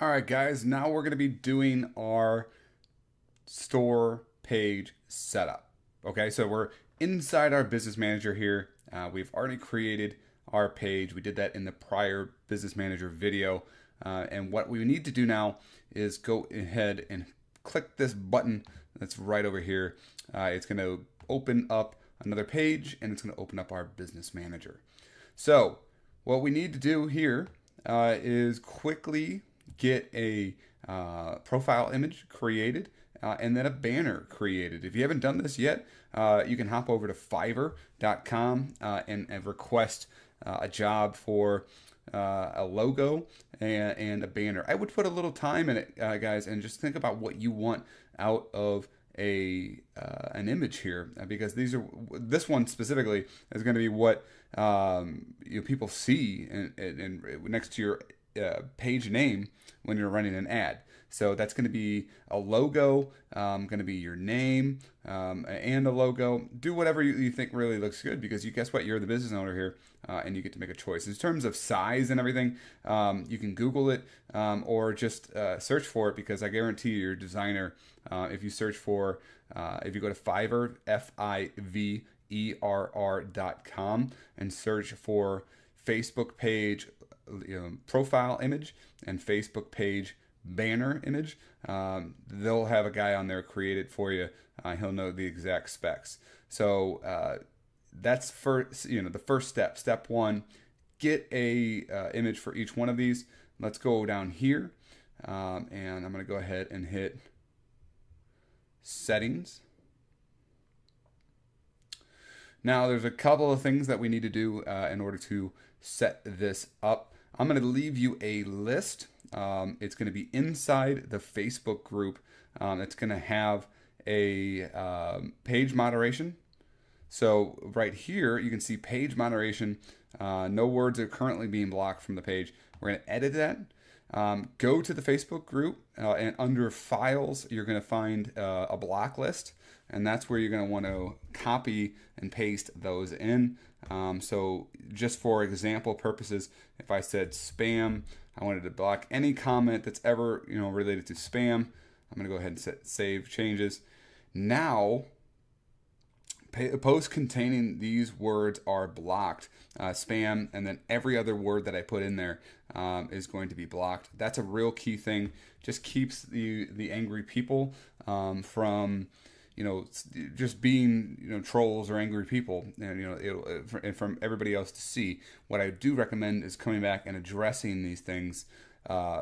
All right, guys, now we're going to be doing our store page setup. Okay, so we're inside our business manager here. We've already created our page. We did that in the prior business manager video. And what we need to do now is go ahead and click this button that's right over here. It's going to open up another page and it's going to open up our business manager. So, what we need to do here is quickly get a profile image created and then a banner created. If you haven't done this yet, you can hop over to fiverr.com and request a job for a logo and a banner. I would put a little time in it, guys, and just think about what you want out of a an image here, because this one specifically is going to be what people see and next to your page name when you're running an ad. So that's going to be a logo, going to be your name, and a logo. Do whatever you think really looks good, because guess what? You're the business owner here, and you get to make a choice. In terms of size and everything, you can Google it or just search for it, because I guarantee you, your designer, if you search for, if you go to Fiverr, FIVERR.com, and search for Facebook page profile image and Facebook page banner image, they'll have a guy on there create it for you. He'll know the exact specs. So that's the first step. Step one: get a image for each one of these. Let's go down here, and I'm going to go ahead and hit settings. Now, there's a couple of things that we need to do in order to set this up. I'm going to leave you a list. It's going to be inside the Facebook group. It's going to have a page moderation. So right here, you can see page moderation. No words are currently being blocked from the page. We're going to edit that. Go to the Facebook group, and under files, you're going to find a block list, and that's where you're going to want to copy and paste those in. So just for example purposes, if I said spam, I wanted to block any comment that's ever related to spam. I'm going to go ahead and save changes. Now, posts containing these words are blocked. Spam, and then every other word that I put in there is going to be blocked. That's a real key thing. Just keeps the angry people from just being trolls or angry people, and from everybody else to see. What I do recommend is coming back and addressing these things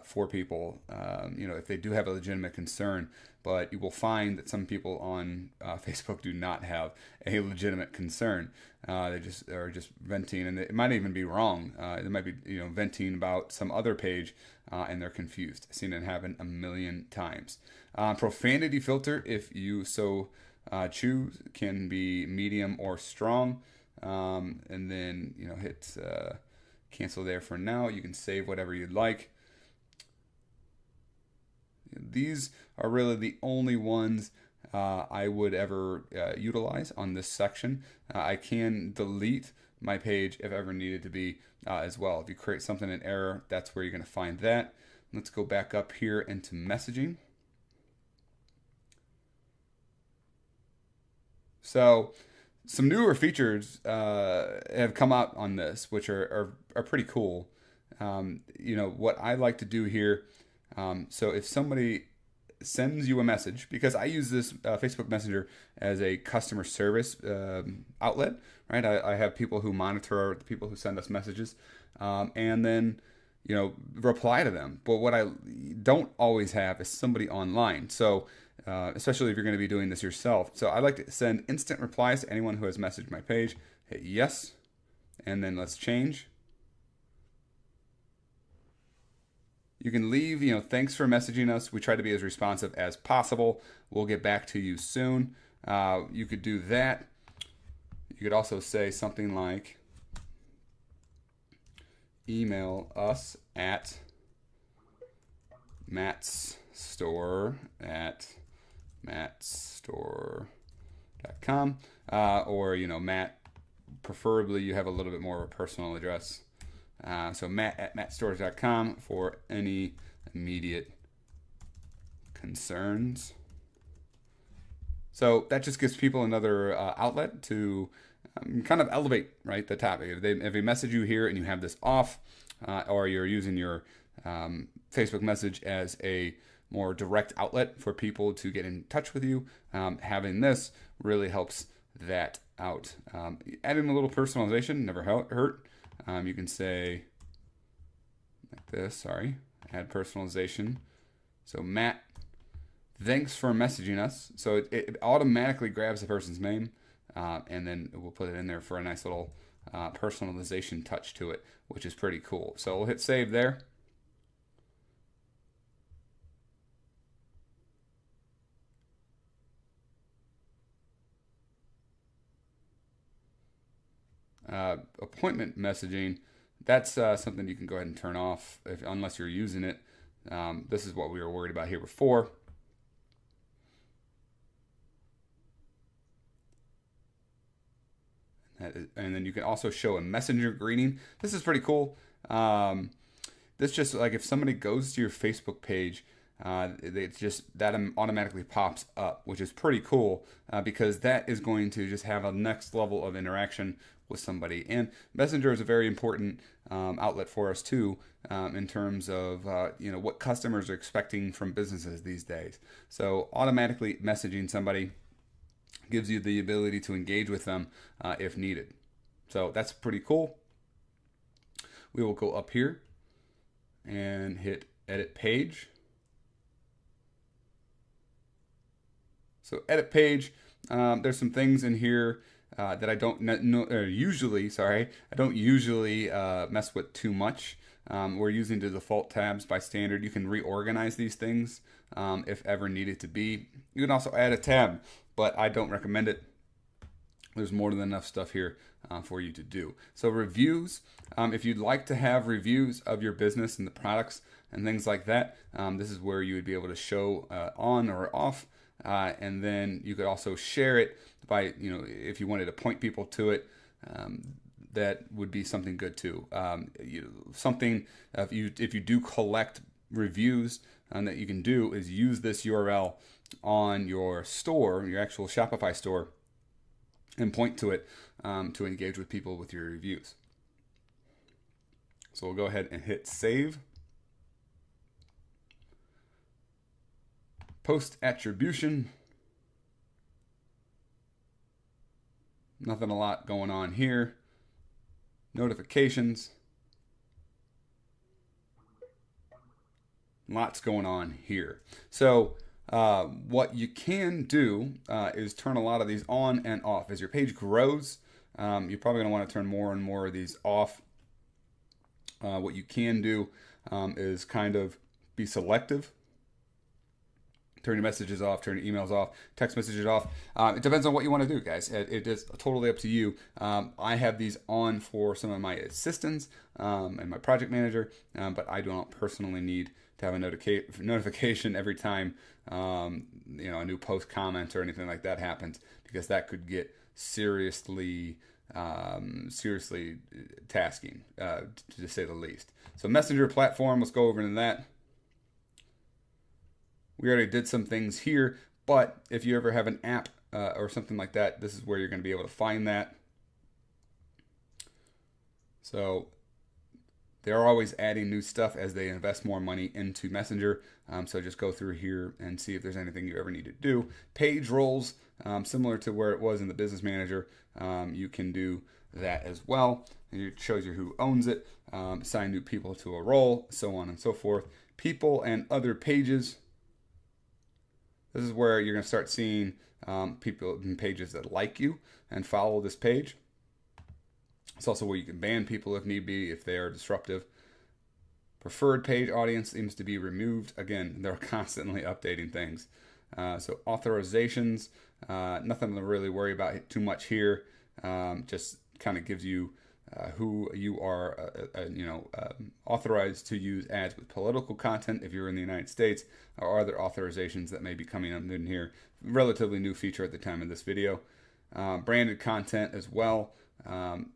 for people, if they do have a legitimate concern. But you will find that some people on Facebook do not have a legitimate concern. They are just venting, and it might even be wrong. They might be venting about some other page, and they're confused. I've seen it happen a million times. Profanity filter, if you so choose, can be medium or strong, and then hit cancel there for now. You can save whatever you'd like. These are really the only ones I would ever utilize on this section. I can delete my page if ever needed to be as well. If you create something in error, that's where you're going to find that. Let's go back up here into messaging. So some newer features have come out on this, which are pretty cool. What I like to do here, so if somebody sends you a message, because I use this Facebook Messenger as a customer service outlet, right? I have people who monitor the people who send us messages, and then reply to them. But what I don't always have is somebody online. So especially if you're going to be doing this yourself. So I like to send instant replies to anyone who has messaged my page. Hit yes, and then let's change. You can leave, thanks for messaging us. We try to be as responsive as possible. We'll get back to you soon. You could do that. You could also say something like, email us at mattstore@mattstore.com, or Matt, preferably you have a little bit more of a personal address. So Matt at mattstores.com for any immediate concerns. So that just gives people another outlet to kind of elevate, right, the topic. If they message you here and you have this off, or you're using your Facebook message as a more direct outlet for people to get in touch with you, having this really helps that out. Adding a little personalization never hurt. You can say like this, sorry, add personalization. So Matt, thanks for messaging us. So it automatically grabs the person's name, and then we'll put it in there for a nice little personalization touch to it, which is pretty cool. So we'll hit save there. Appointment messaging, that's something you can go ahead and turn off unless you're using it. This is what we were worried about here before. And then you can also show a messenger greeting. This is pretty cool. This just like if somebody goes to your Facebook page, it's just that automatically pops up, which is pretty cool because that is going to just have a next level of interaction with somebody. And Messenger is a very important outlet for us too, in terms of what customers are expecting from businesses these days. So automatically messaging somebody gives you the ability to engage with them if needed. So that's pretty cool. We will go up here and hit edit page. So edit page, there's some things in here that I don't usually mess with too much. We're using the default tabs by standard. You can reorganize these things if ever needed to be. You can also add a tab, but I don't recommend it. There's more than enough stuff here for you to do. So reviews, if you'd like to have reviews of your business and the products and things like that, this is where you would be able to show on or off. And then you could also share it by, if you wanted to point people to it, that would be something good too. Something if you do collect reviews, that you can do is use this URL on your store, your actual Shopify store, and point to it to engage with people with your reviews. So we'll go ahead and hit save. Post attribution. Nothing a lot going on here. Notifications. Lots going on here. So what you can do is turn a lot of these on and off. As your page grows, you're probably going to want to turn more and more of these off. What you can do is kind of be selective. Turn your messages off, turn your emails off, text messages off. It depends on what you want to do, guys. It is totally up to you. I have these on for some of my assistants and my project manager, but I do not personally need to have a notification every time a new post comment or anything like that happens, because that could get seriously tasking, to say the least. So Messenger platform, let's go over into that. We already did some things here, but if you ever have an app or something like that, this is where you're going to be able to find that. So they're always adding new stuff as they invest more money into Messenger. So just go through here and see if there's anything you ever need to do. Page roles, similar to where it was in the Business Manager, you can do that as well. And it shows you who owns it, assign new people to a role, so on and so forth. People and other pages. This is where you're going to start seeing people in pages that like you and follow this page. It's also where you can ban people if need be, if they are disruptive. Preferred page audience seems to be removed. Again, they're constantly updating things. So authorizations, nothing to really worry about too much here. Just kind of gives you who you are, authorized to use ads with political content if you're in the United States, or other authorizations that may be coming up in here. Relatively new feature at the time of this video. Branded content as well,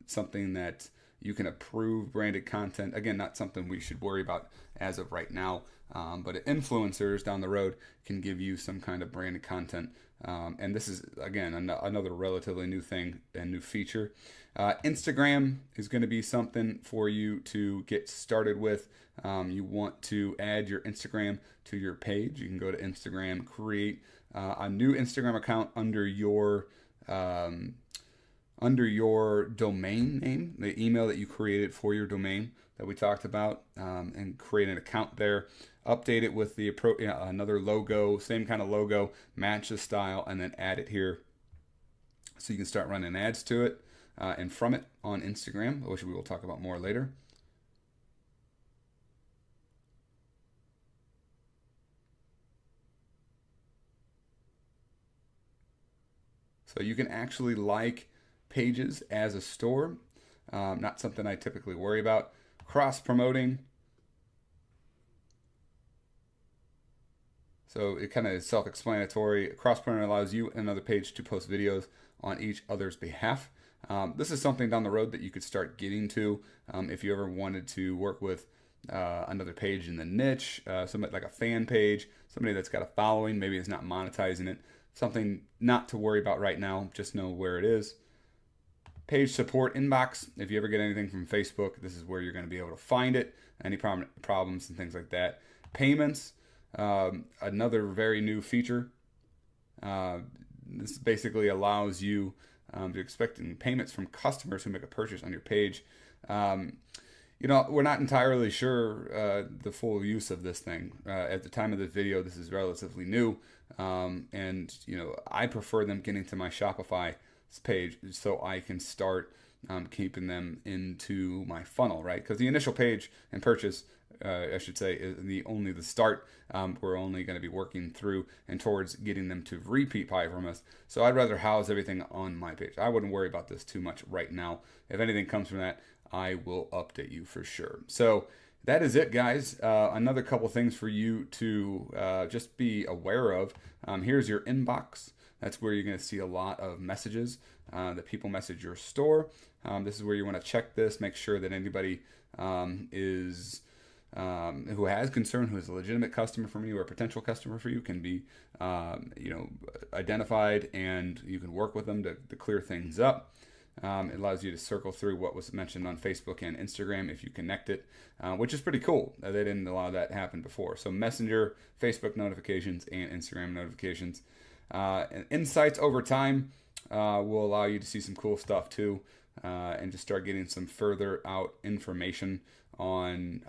something that You can approve branded content. Again, not something we should worry about as of right now, but influencers down the road can give you some kind of branded content. And this is, again, another relatively new thing and new feature. Instagram is going to be something for you to get started with. You want to add your Instagram to your page. You can go to Instagram, create a new Instagram account under your domain name, the email that you created for your domain that we talked about, and create an account there. Update it with the another logo, same kind of logo, match the style, and then add it here so you can start running ads to it and from it on Instagram, which we will talk about more later. So you can actually like pages as a store, not something I typically worry about. Cross-promoting. So it kind of is self-explanatory. Cross-promoting allows you and another page to post videos on each other's behalf. This is something down the road that you could start getting to if you ever wanted to work with another page in the niche, somebody like a fan page, somebody that's got a following, maybe is not monetizing it. Something not to worry about right now, just know where it is. Page support inbox. If you ever get anything from Facebook, this is where you're going to be able to find it. Any problems and things like that. Payments, another very new feature. This basically allows you to expect payments from customers who make a purchase on your page. You know, we're not entirely sure the full use of this thing. At the time of this video, this is relatively new. And, you know, I prefer them getting to my Shopify page so I can start keeping them into my funnel, right? Because the initial page and purchase, I should say, is only the start. We're only going to be working through and towards getting them to repeat buy from us. So I'd rather house everything on my page. I wouldn't worry about this too much right now. If anything comes from that, I will update you for sure. So that is it, guys. Another couple things for you to just be aware of. Here's your inbox. That's where you're going to see a lot of messages that people message your store. This is where you want to check this, make sure that anybody is who has concern, who is a legitimate customer from you or a potential customer for you, can be identified, and you can work with them to clear things up. It allows you to circle through what was mentioned on Facebook and Instagram if you connect it, which is pretty cool. They didn't allow that to happen before. So Messenger, Facebook notifications, and Instagram notifications. And insights over time will allow you to see some cool stuff too, and just start getting some further out information on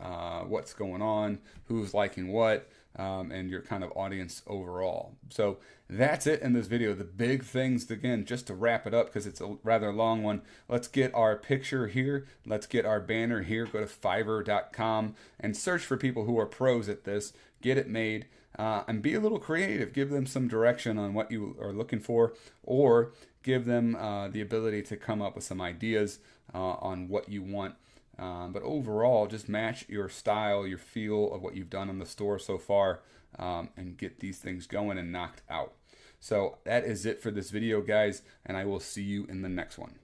what's going on, who's liking what, and your kind of audience overall. So that's it in this video. The big things, again, just to wrap it up, because it's a rather long one, let's get our picture here. Let's get our banner here. Go to Fiverr.com and search for people who are pros at this. Get it made. And be a little creative. Give them some direction on what you are looking for, or give them the ability to come up with some ideas on what you want. But overall, just match your style, your feel of what you've done in the store so far, and get these things going and knocked out. So that is it for this video, guys, and I will see you in the next one.